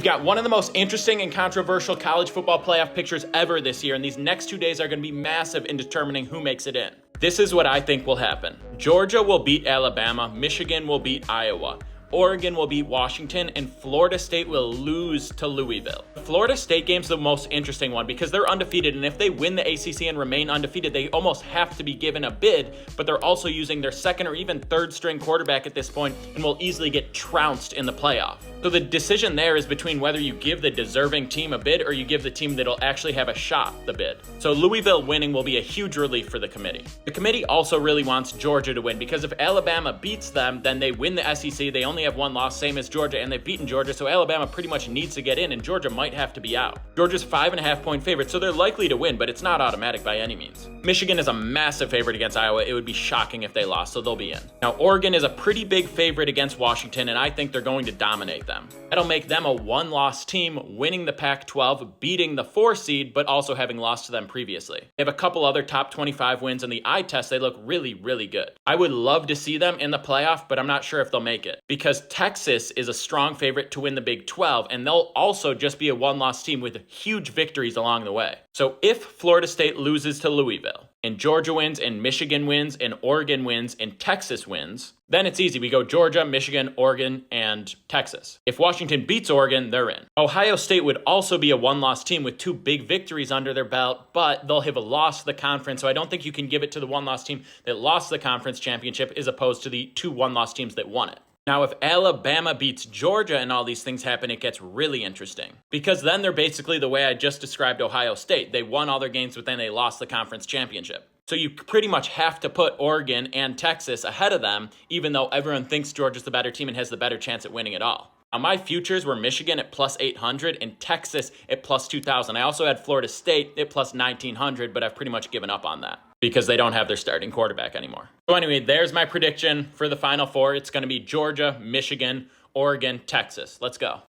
We've got one of the most interesting and controversial college football playoff pictures ever this year, and these next 2 days are going to be massive in determining who makes it in. This is what I think will happen. Georgia will beat Alabama, Michigan will beat Iowa, Oregon will beat Washington, and Florida State will lose to Louisville. The Florida State game's the most interesting one because they're undefeated, and if they win the ACC and remain undefeated, they almost have to be given a bid, but they're also using their second or even third string quarterback at this point and will easily get trounced in the playoff. So the decision there is between whether you give the deserving team a bid or you give the team that'll actually have a shot the bid. So Louisville winning will be a huge relief for the committee. The committee also really wants Georgia to win because if Alabama beats them, then they win the SEC. They only have one loss, same as Georgia, and they've beaten Georgia, so Alabama pretty much needs to get in, and Georgia might have to be out. Georgia's 5.5-point favorite, so they're likely to win, but it's not automatic by any means. Michigan is a massive favorite against Iowa. It would be shocking if they lost, so they'll be in. Now, Oregon is a pretty big favorite against Washington, and I think they're going to dominate them. That'll make them a one-loss team, winning the Pac-12, beating the 4 seed, but also having lost to them previously. They have a couple other top 25 wins in the eye test. They look really, really good. I would love to see them in the playoff, but I'm not sure if they'll make it because Texas is a strong favorite to win the Big 12, and they'll also just be a one-loss team with huge victories along the way. So if Florida State loses to Louisville, and Georgia wins, and Michigan wins, and Oregon wins, and Texas wins, then it's easy. We go Georgia, Michigan, Oregon, and Texas. If Washington beats Oregon, they're in. Ohio State would also be a one-loss team with 2 big victories under their belt, but they'll have lost the conference, so I don't think you can give it to the one-loss team that lost the conference championship as opposed to the 2 one-loss teams that won it. Now, if Alabama beats Georgia and all these things happen, it gets really interesting. Because then they're basically the way I just described Ohio State. They won all their games, but then they lost the conference championship. So you pretty much have to put Oregon and Texas ahead of them, even though everyone thinks Georgia's the better team and has the better chance at winning it all. Now, my futures were Michigan at plus 800 and Texas at plus 2,000. I also had Florida State at plus 1,900, but I've pretty much given up on that because they don't have their starting quarterback anymore. So anyway, there's my prediction for the Final Four. It's going to be Georgia, Michigan, Oregon, Texas. Let's go.